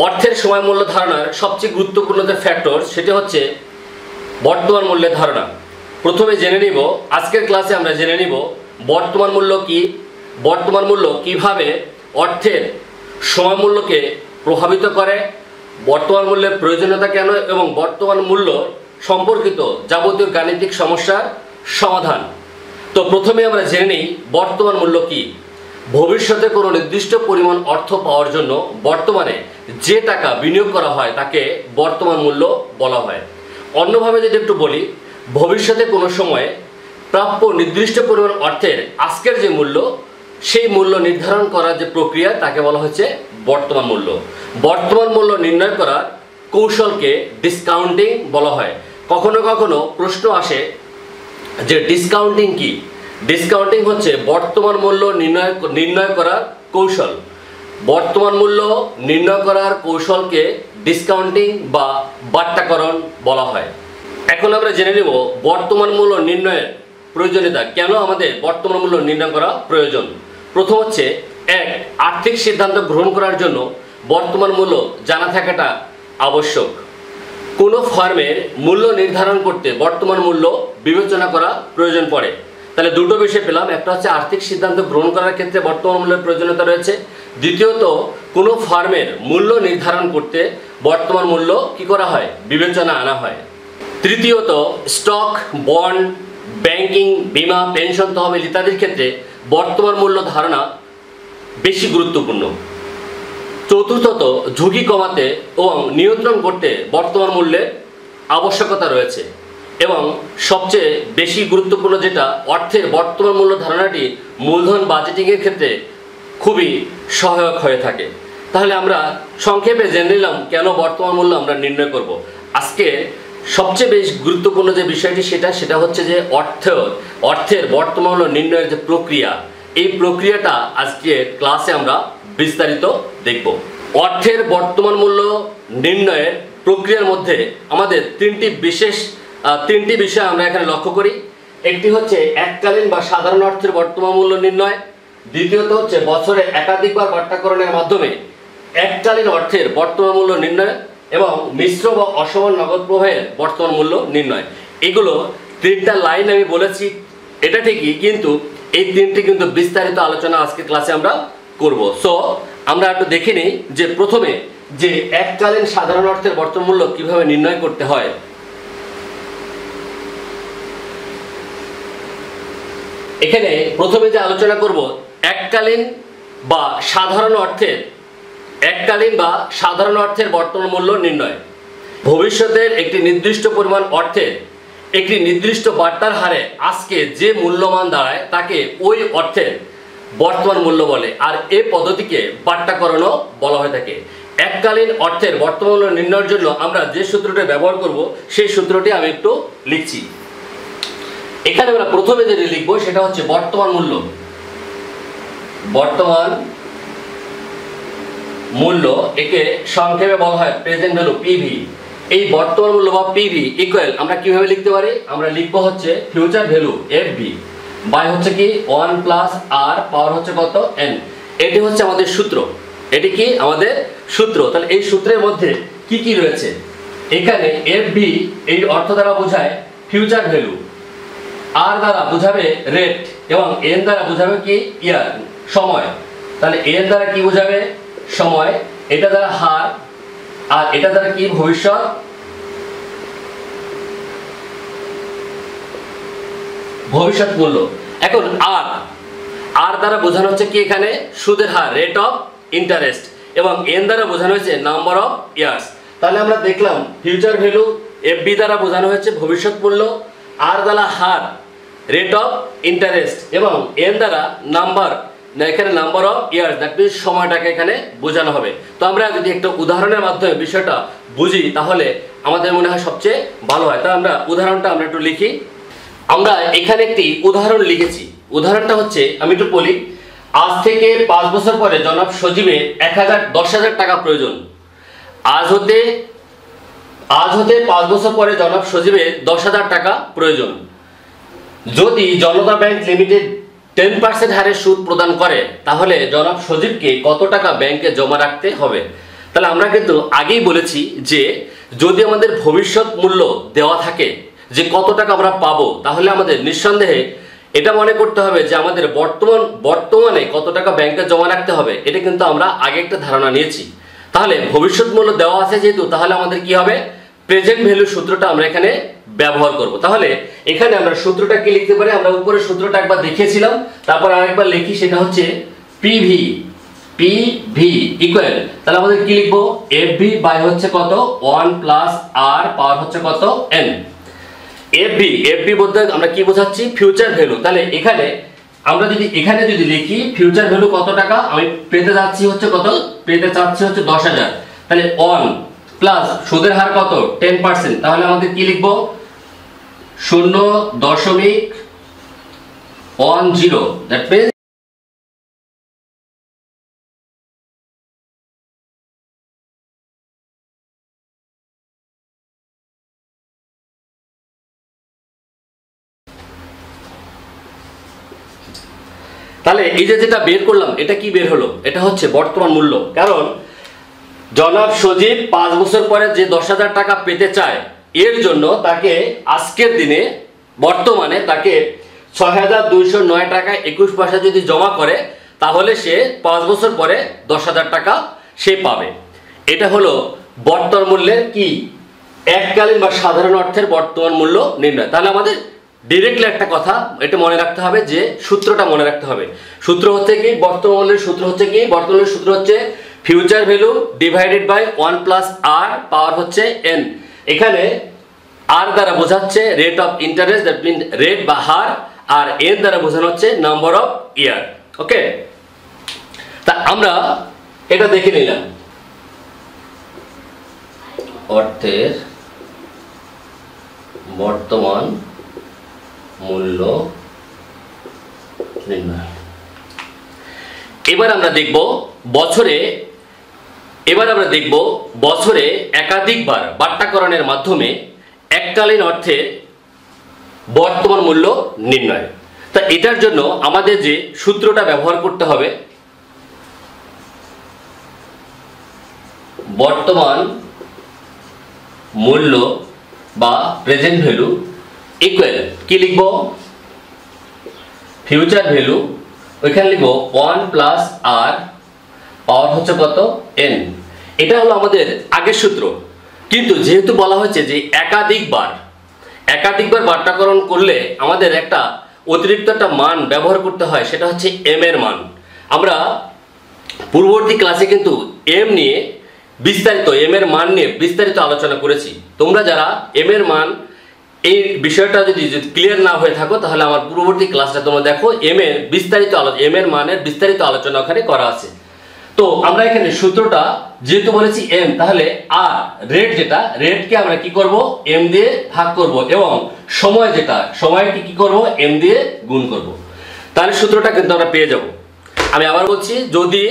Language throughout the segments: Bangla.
অর্থের সময় মূল্য ধারণার সবচেয়ে গুরুত্বপূর্ণ যে ফ্যাক্টর সেটা হচ্ছে বর্তমান মূল্যের ধারণা। প্রথমে জেনে নিব, আজকের ক্লাসে আমরা জেনে নিব বর্তমান মূল্য কি, বর্তমান মূল্য কিভাবে অর্থের সময় মূল্যকে প্রভাবিত করে, বর্তমান মূল্যের প্রয়োজনীয়তা কেন এবং বর্তমান মূল্য সম্পর্কিত যাবতীয় গাণিতিক সমস্যার সমাধান। তো প্রথমে আমরা জেনে নিই বর্তমান মূল্য কি। ভবিষ্যতে কোনো নির্দিষ্ট পরিমাণ অর্থ পাওয়ার জন্য বর্তমানে যে টাকা বিনিয়োগ করা হয় তাকে বর্তমান মূল্য বলা হয়। অন্যভাবে যদি একটু বলি, ভবিষ্যতে কোনো সময়ে প্রাপ্য নির্দিষ্ট পরিমাণ অর্থের আজকের যে মূল্য, সেই মূল্য নির্ধারণ করার যে প্রক্রিয়া তাকে বলা হচ্ছে বর্তমান মূল্য। বর্তমান মূল্য নির্ণয় করার কৌশলকে ডিসকাউন্টিং বলা হয়। কখনো কখনো প্রশ্ন আসে যে ডিসকাউন্টিং কি। ডিসকাউন্টিং হচ্ছে বর্তমান মূল্য নির্ণয় করার কৌশল। বর্তমান মূল্য নির্ণয় করার কৌশলকে ডিসকাউন্টিং বা বাট্টাকরণ বলা হয়। এখন আমরা জেনে নেব বর্তমান মূল্য নির্ণয়ের প্রয়োজনীয়তা, কেন আমাদের বর্তমান মূল্য নির্ণয় করা প্রয়োজন। প্রথম হচ্ছে আর্থিক সিদ্ধান্ত গ্রহণ করার জন্য বর্তমান মূল্য জানা থাকাটা আবশ্যক। কোনো ফার্মের মূল্য নির্ধারণ করতে বর্তমান মূল্য বিবেচনা করা প্রয়োজন পড়ে। তাহলে দুটো বিষয় পেলাম, একটা হচ্ছে আর্থিক সিদ্ধান্ত গ্রহণ করার ক্ষেত্রে বর্তমান মূল্যের প্রয়োজনীয়তা রয়েছে, দ্বিতীয়ত কোনো ফার্মের মূল্য নির্ধারণ করতে বর্তমান মূল্য কি করা হয়, বিবেচনা আনা হয়। তৃতীয়ত স্টক, বন্ড, ব্যাংকিং, বিমা, পেনশন, তহবিল ইত্যাদির ক্ষেত্রে বর্তমান মূল্য ধারণা বেশি গুরুত্বপূর্ণ। চতুর্থত ঝুঁকি কমাতে এবং নিয়ন্ত্রণ করতে বর্তমান মূল্যের আবশ্যকতা রয়েছে। এবং সবচেয়ে বেশি গুরুত্বপূর্ণ যেটা, অর্থের বর্তমান মূল্য ধারণাটি মূলধন বাজেটিংয়ের ক্ষেত্রে খুবই সহায়ক হয়ে থাকে। তাহলে আমরা সংক্ষেপে জেনে নিলাম কেন বর্তমান মূল্য আমরা নির্ণয় করব। আজকে সবচেয়ে বেশ গুরুত্বপূর্ণ যে বিষয়টি সেটা হচ্ছে যে অর্থের বর্তমান মূল্য নির্ণয়ের যে প্রক্রিয়া, এই প্রক্রিয়াটা আজকে ক্লাসে আমরা বিস্তারিত দেখব। অর্থের বর্তমান মূল্য নির্ণয়ের প্রক্রিয়ার মধ্যে আমাদের তিনটি বিষয় আমরা এখানে লক্ষ্য করি। একটি হচ্ছে এককালীন বা সাধারণ অর্থের বর্তমান মূল্য নির্ণয়, দ্বিতীয়ত হচ্ছে বছরে একাধিকবার বাট্টাকরণের মাধ্যমে এককালীন অর্থের বর্তমান মূল্য নির্ণয় এবং মিশ্র বা অসমান নগদ প্রবাহের বর্তমান মূল্য নির্ণয়। এগুলো তিনটা লাইন আমি বলেছি, এটা ঠিকই, কিন্তু এই তিনটি কিন্তু বিস্তারিত আলোচনা আজকে ক্লাসে আমরা করব। সো আমরা একটু দেখে নিই যে প্রথমে যে এককালীন সাধারণ অর্থের বর্তমান মূল্য কিভাবে নির্ণয় করতে হয়। এখানে প্রথমে যে আলোচনা করব এককালীন বা সাধারণ অর্থের বর্তমান মূল্য নির্ণয়। ভবিষ্যতের একটি নির্দিষ্ট পরিমাণ অর্থের একটি নির্দিষ্ট বাট্টার হারে আজকে যে মূল্যমান দাঁড়ায় তাকে ওই অর্থের বর্তমান মূল্য বলে, আর এই পদ্ধতিকে বাট্টাকরণও বলা হয়ে থাকে। এককালীন অর্থের বর্তমান মূল্য নির্ণয়ের জন্য আমরা যে সূত্রটি ব্যবহার করব সেই সূত্রটি আমি একটু লিখছি। এখানে আমরা প্রথমে যেটা লিখব সেটা হচ্ছে বর্তমান মূল্য, একে সংক্ষেপে বলা হয় প্রেজেন্ট ভ্যালু, পিভি। এই বর্তমান মূল্য বা পিভি ইকুয়াল আমরা কিভাবে লিখতে পারি, আমরা লিখবো হচ্ছে ফিউচার ভ্যালু এফভি বাই হচ্ছে কি 1 প্লাস আর পাওয়ার হচ্ছে কত এন। এটি হচ্ছে আমাদের সূত্র, এটি কি আমাদের সূত্র। তাহলে এই সূত্রের মধ্যে কি কি রয়েছে, এখানে এফভি এই অর্থ দ্বারা বোঝায় ফিউচার ভ্যালু, আর দ্বারা বোঝাবে রেট এবং এন দ্বারা বোঝাবে কি ইয়ার, সময়। তাহলে এন দ্বারা কি বোঝাবে, সময়, এটা দ্বারা হার, আর এটা দ্বারা কি ভবিষ্যৎ মূল্য। এখন আর দ্বারা বোঝানো হচ্ছে কি এখানে সুদের হার, রেট অফ ইন্টারেস্ট, এবং এন দ্বারা বোঝানো হয়েছে নাম্বার অফ ইয়ার্স। তাহলে আমরা দেখলাম ফিউচার ভ্যালু এফবি দ্বারা বোঝানো হচ্ছে ভবিষ্যৎ মূল্য, আর দ্বারা হার, রেট অফ ইন্টারেস্ট, এবং এন দ্বারা এখানে number of years, that means সময়টাকে এখানে বোঝানো হবে। তো আমরা যদি একটা উদাহরণের মাধ্যমে বিষয়টা বুঝি তাহলে আমাদের মনে হয় সবচেয়ে ভালো হয়। তাই আমরা উদাহরণটা আমরা একটু লিখি। আমরা এখানে একটি উদাহরণ লিখেছি। উদাহরণটা হচ্ছে, আমি একটু বলি, আজ থেকে 5 বছর পরে জনাব সজীবের 10,000 টাকা প্রয়োজন। আজ হতে 5 বছর পরে জনাব সজীবের 10,000 টাকা প্রয়োজন। যদি জনতা ব্যাংক লিমিটেড 10% হারে সুদ প্রদান করে তাহলে জনাব সজীবকে কত টাকা ব্যাংকে জমা রাখতে হবে। তাহলে আমরা কিন্তু আগেই বলেছি যে যদি আমাদের ভবিষ্যৎ মূল্য দেওয়া থাকে যে কত টাকা আমরা পাবো, তাহলে আমাদের নিঃসন্দেহে এটা মনে করতে হবে যে আমাদের বর্তমানে কত টাকা ব্যাংকে জমা রাখতে হবে। এটা কিন্তু আমরা আগে একটা ধারণা নিয়েছি। তাহলে ভবিষ্যৎ মূল্য দেওয়া আছে যেহেতু, তাহলে আমাদের কি হবে, প্রেজেন্ট ভ্যালু সূত্রটা আমরা এখানে ব্যবহার করব। তাহলে এখানে আমরা সূত্রটা কি লিখতে পারি, আমরা উপরে সূত্রটা একবার দেখিয়েছিলাম, তারপর আরেকবার লিখি, সেটা হচ্ছে পিভি ইকুয়াল, তাহলে আমাদের কি লিখবো, এফভি বাই হচ্ছে কত 1 প্লাস আর পাওয়ার হচ্ছে কত এন। এফভি বলতে আমরা কি বোঝাচ্ছি, ফিউচার ভ্যালু। তাহলে এখানে আমরা যদি লিখি ফিউচার ভ্যালু কত টাকা আমি পেতে যাচ্ছি হচ্ছে কত, পেতে চাচ্ছি হচ্ছে 10,000, তাহলে 1 প্লাস সুদের হার কত 10%, তাহলে আমাদের কি লিখবো 0.10, দ্যাট মিন্স তাহলে এই যে যেটা বের করলাম এটা কি বের হলো, এটা হচ্ছে বর্তমান মূল্য। কারণ জনাব সজীব 5 বছর পরে যে 10,000 টাকা পেতে চায়, এর জন্য তাকে আজকের দিনে বর্তমানে তাকে 6,209 টাকা 21 পয়সা যদি জমা করে, তাহলে সে 5 বছর পরে 10,000 টাকা সে পাবে। এটা হলো বর্তমান মূল্যের কি এককালীন বা সাধারণ অর্থের বর্তমান মূল্য নির্ণয়। তাহলে আমাদের ডিরেক্টলি একটা কথা এটা মনে রাখতে হবে, যে সূত্রটা মনে রাখতে হবে। সূত্র হচ্ছে কি, বর্তমান মূল্যের সূত্র হচ্ছে কি, বর্তমান মূল্যের সূত্র হচ্ছে future value divided by 1 plus r power হচ্ছে এন। এখানে আর দ্বারা বোঝাচ্ছে rate of interest, that mean rate বা হার, আর এন দ্বারা বোঝানো হচ্ছে নাম্বার অফ ইয়ার। ওকে, তা আমরা এটা দেখে নিলাম, অর্থের বর্তমান মূল্য নির্ণয়। এবার আমরা দেখব বছরে একাধিকবার বাট্টাকরণের মাধ্যমে এককালীন অর্থের বর্তমান মূল্য নির্ণয়। তা এটার জন্য আমাদের যে সূত্রটা ব্যবহার করতে হবে, বর্তমান মূল্য বা প্রেজেন্ট ভ্যালু ইকুয়াল কি লিখব, ফিউচার ভ্যালু, ওইখানে লিখব 1 প্লাস আর পাওয়ার হচ্ছে কত এন। এটা হলো আমাদের আগের সূত্র। কিন্তু যেহেতু বলা হচ্ছে যে একাধিকবার বাট্টাকরণ করলে আমাদের একটা অতিরিক্ত একটা মান ব্যবহার করতে হয়, সেটা হচ্ছে এম এর মান। আমরা পূর্ববর্তী ক্লাসে কিন্তু এম এর মান নিয়ে বিস্তারিত আলোচনা করেছি। তোমরা যারা এম এর মান এই বিষয়টা যদি ক্লিয়ার না হয়ে থাকো, তাহলে আমার পূর্ববর্তী ক্লাসটা তোমরা দেখো, এম এর মানের বিস্তারিত আলোচনা ওখানে করা আছে। তো আমরা এখানে সূত্রটা যেহেতু বলেছি এম, তাহলে আর রেটকে আমরা কি করব, এম দিয়ে ভাগ করব, এবং সময়কে কি করব, এম দিয়ে গুণ করব। তাহলে সূত্রটা কিন্তু আমরা পেয়ে যাব। আমি আবার বলছি, যদি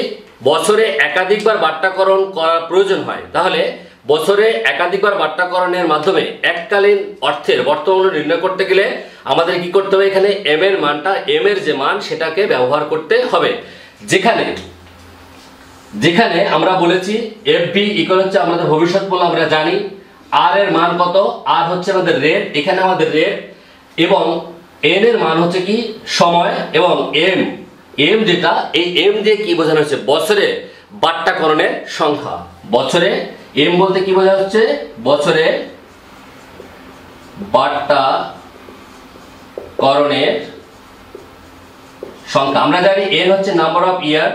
বছরে একাধিকবার বাট্টাকরণ করার প্রয়োজন হয়, তাহলে বছরে একাধিকবার বাট্টাকরণের মাধ্যমে এককালীন অর্থের বর্তমান মূল্য নির্ণয় করতে গেলে আমাদের কি করতে হবে, এখানে এম এর যে মান সেটাকে ব্যবহার করতে হবে। যেখানে আমরা বলেছি এফবি ইকুয়াল হচ্ছে আমাদের ভবিষ্যৎ মূল্য, আমরা জানি আর এর মান কত, আর হচ্ছে আমাদের রেট, এখানে আমাদের রেট, এবং এন এর মান হচ্ছে কি সময়, এবং এম যেটা, এই এম দিয়ে কি বোঝানো হচ্ছে, বছরে বাট্টাকরণের সংখ্যা। বছরে এম বলতে কি বোঝা হচ্ছে, বছরে বাট্টাকরণের সংখ্যা। আমরা জানি এন হচ্ছে নাম্বার অফ ইয়ার,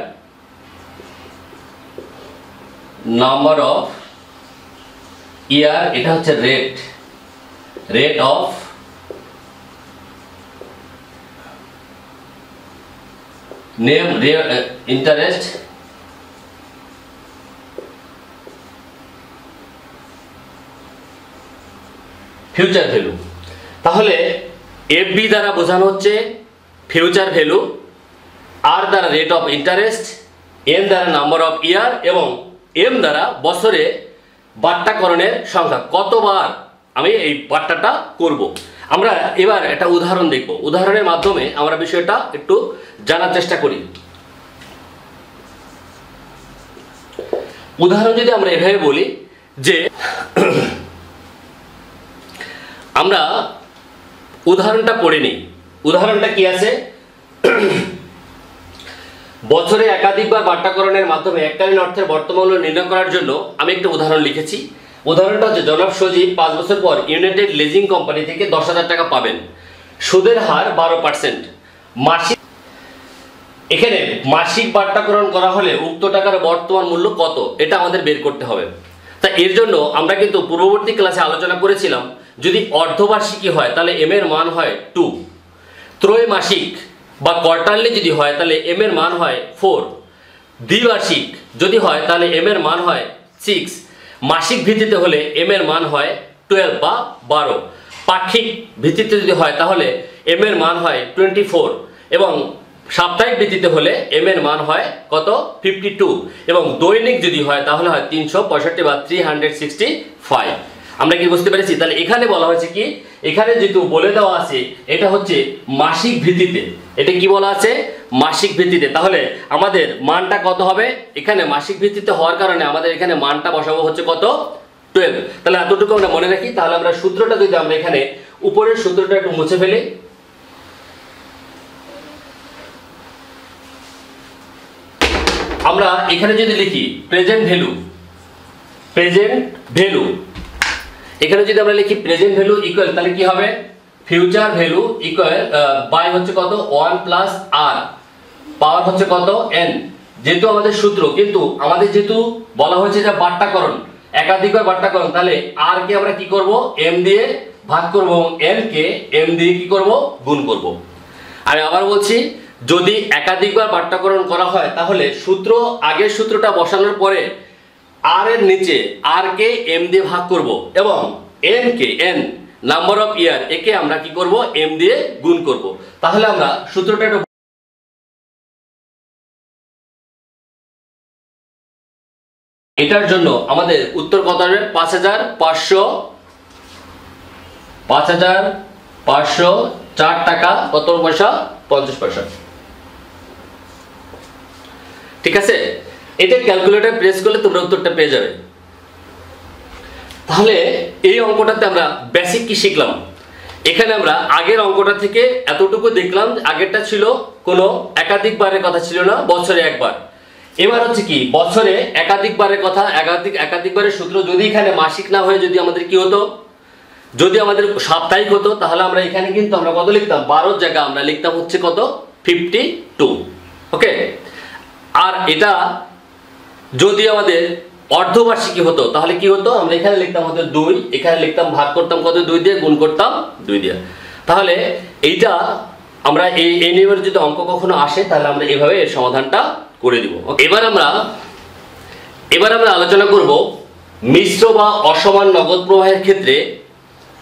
এটা হচ্ছে rate of interest, future value. তাহলে এফবি দ্বারা বোঝানো হচ্ছে ফিউচার ভ্যালু, আর দ্বারা রেট অফ ইন্টারেস্ট, এন দ্বারা নাম্বার অফ ইয়ার, এবং এম দ্বারা বছরে বাট্টাকরণের সংখ্যা, কতবার আমি এই বাট্টাটা করব। আমরা এবার একটা উদাহরণ দেখব, উদাহরণের মাধ্যমে আমরা বিষয়টা একটু জানার চেষ্টা করি। উদাহরণ যদি আমরা এভাবে বলি যে আমরা উদাহরণটা পড়ে নিই। উদাহরণটা কি আছে, বছরে একাধিকবার বাট্টাকরণের মাধ্যমে এককালীন অর্থের বর্তমান মূল্য নির্ণয় করার জন্য আমি একটা উদাহরণ লিখেছি। উদাহরণটা হচ্ছে জনাব সজীব 5 বছর পর ইউনাইটেড লিজিং কোম্পানি থেকে 10,000 টাকা পাবেন, সুদের হার 12%। মাসিক, এখানে মাসিক বাট্টাকরণ করা হলে উক্ত টাকার বর্তমান মূল্য কত, এটা আমাদের বের করতে হবে। তা এর জন্য আমরা কিন্তু পূর্ববর্তী ক্লাসে আলোচনা করেছিলাম, যদি অর্ধবার্ষিকী হয় তাহলে এম এর মান হয় 2, ত্রৈমাসিক বা কোয়ার্টারলি যদি হয় তাহলে এম এর মান হয় 4, দ্বিবার্ষিক যদি হয় তাহলে এম এর মান হয় 6, মাসিক ভিত্তিতে হলে এম এর মান হয় 12 বা 12, পাক্ষিক ভিত্তিতে যদি হয় তাহলে এম এর মান হয় 24, এবং সাপ্তাহিক ভিত্তিতে হলে এম এর মান হয় কত 52, এবং দৈনিক যদি হয় তাহলে হয় 365 বা 365। আমরা কি বুঝতে পেরেছি? তাহলে এখানে বলা হয়েছে কি, এখানে যেহেতু বলে দেওয়া আছে এটা হচ্ছে মাসিক ভিত্তিতে, এটা কি বলা আছে মাসিক ভিত্তিতে, তাহলে আমাদের মানটা কত হবে, এখানে মাসিক ভিত্তিতে হওয়ার কারণে আমাদের এখানে মানটা বসাবো হচ্ছে কত 12। তাহলে এতটুকু আমরা মনে রাখি। তাহলে আমরা সূত্রটা যদি আমরা এখানে উপরের সূত্রটা একটু মুছে ফেলি, আমরা এখানে যদি লিখি প্রেজেন্ট ভ্যালু, এখানে যদি আমরা লিখি প্রেজেন্ট ভ্যালু ইকুয়াল, তাহলে কি হবে ফিউচার ভ্যালু ইকুয়াল বাই হচ্ছে কত 1 প্লাস আর পাওয়ার হচ্ছে কত n, যেহেতু আমাদের সূত্র, কিন্তু আমাদের যেহেতু বলা হয়েছে যে বাট্টাকরণ একাধিকবার বাট্টাকরণ, তাহলে আর কে আমরা কি করব m দিয়ে ভাগ করব এবং n কে m দিয়ে কি করব গুণ করব। আমি আবার বলছি, যদি একাধিকবার বাট্টাকরণ করা হয় তাহলে সূত্র, আগের সূত্রটা বসানোর পরে আর এর নিচে আর কে m দিয়ে ভাগ করব এবং n কে n নাম্বার অফ ইয়ার একে আমরা কি করব m দিয়ে গুণ করব। তাহলে আমরা সূত্রটা একটু, এটার জন্য আমাদের উত্তর কত হবে 5,504 টাকা কত পয়সা 50 পয়সা। ঠিক আছে, এটা ক্যালকুলেটর প্রেস করলে তোমরা উত্তরটা পেয়ে যাবে। তাহলে এই অঙ্কটাতে আমরা বেসিক কি শিখলাম, এখানে আমরা আগের অঙ্কটা থেকে এতটুকু দেখলাম, আগেরটা ছিল কোনো একাধিকবারের কথা ছিল না, বছরে একবার। এবার হচ্ছে কি বছরে একাধিকবারের কথা, একাধিকবারের সূত্র, যদি এখানে মাসিক না হয়ে যদি আমাদের কি হতো, যদি আমাদের সাপ্তাহিক হতো, তাহলে আমরা এখানে কিন্তু আমরা কত লিখতাম 12 জায়গা আমরা লিখতাম হচ্ছে কত 52। ওকে, আর এটা যদি আমাদের অর্ধবার্ষিকী হতো তাহলে কি হতো, আমরা এখানে লিখতাম হতো 2, এখানে লিখতাম ভাগ করতাম কত 2 দিয়ে, গুণ করতাম 2 দিয়ে। তাহলে এইটা আমরা এই নিয়মের যদি অঙ্ক কখনো আসে তাহলে আমরা এইভাবে এর সমাধানটা করে দিব। এবার আমরা আলোচনা করব মিশ্র বা অসমান নগদ প্রবাহের ক্ষেত্রে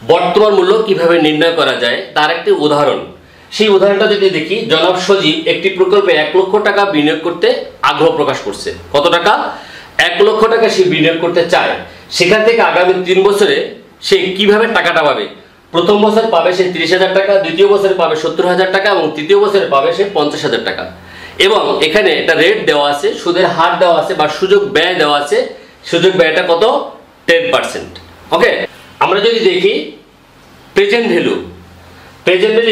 বর্তমান মূল্য কিভাবে নির্ণয় করা যায় তার একটি উদাহরণ। সেই উদাহরণটা যদি দেখি, জনাব সজীব একটি প্রকল্পে 1 লক্ষ টাকা বিনিয়োগ করতে আগ্রহ প্রকাশ করছে। কত টাকা 1 লক্ষ টাকা সে বিনিয়োগ করতে চায়। সেখান থেকে আগামী 3 বছরে সে কিভাবে টাকাটা পাবে, প্রথম বছর পাবে সে 30,000 টাকা, দ্বিতীয় বছরে পাবে 70,000 টাকা এবং তৃতীয় বছরে পাবে সে 50,000 টাকা। এবং এখানে একটা রেট দেওয়া আছে, সুদের হার দেওয়া আছে বা সুযোগ ব্যয় দেওয়া আছে, সুযোগ ব্যয়টা কত 10%। ওকে, আমরা যদি দেখি present value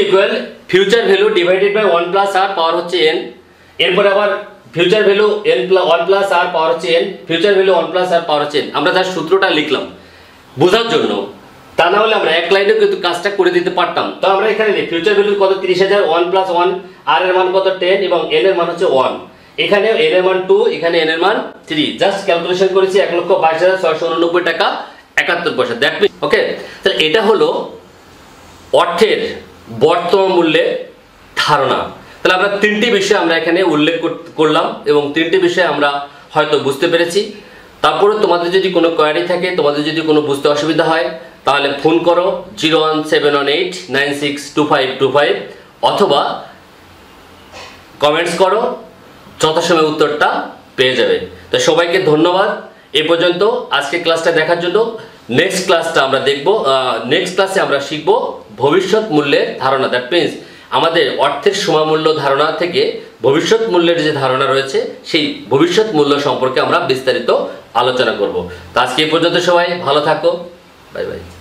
equal future value divided by 1 plus r power হচ্ছে n, এরপর আবার future value n 1 plus r power হচ্ছে n, future value 1 plus r power হচ্ছে n। আমরা তার সূত্রটা লিখলাম বোঝার জন্য, তা না হলে আমরা এক লাইনে কিন্তু কাজটা করে দিতে পারতাম। তো আমরা এখানে ফিউচার ভ্যালু কত 30,000, 1 প্লাস 1, আর এর মান কত 10 এবং n এর মান হচ্ছে 1, এখানে n এর মান 2, এখানে n এর মান 3, জাস্ট ক্যালকুলেশন করেছি 1,22,689 টাকা 71 পয়সা। দ্যাট মিন ওকে, তাহলে এটা হলো অর্থের বর্তমান মূল্যের ধারণা। তাহলে আমরা 3টি বিষয় আমরা এখানে উল্লেখ করলাম এবং 3টি বিষয় আমরা হয়তো বুঝতে পেরেছি। তারপরে তোমাদের যদি কোনো কোয়ারি থাকে, তোমাদের যদি কোনো বুঝতে অসুবিধা হয় তাহলে ফোন করো 01718962525 অথবা কমেন্টস করো, যথাসময়ে উত্তরটা পেয়ে যাবে। তো সবাইকে ধন্যবাদ এ পর্যন্ত আজকে ক্লাসটা দেখার জন্য। নেক্সট ক্লাসটা আমরা দেখব, নেক্সট ক্লাসে আমরা শিখব ভবিষ্যৎ মূল্যের ধারণা। দ্যাট মিনস আমাদের অর্থের সময়মূল্য ধারণা থেকে ভবিষ্যৎ মূল্যের যে ধারণা রয়েছে সেই ভবিষ্যৎ মূল্য সম্পর্কে আমরা বিস্তারিত আলোচনা করব। তো আজকে এই পর্যন্ত, সবাই ভালো থাকো, বাই বাই।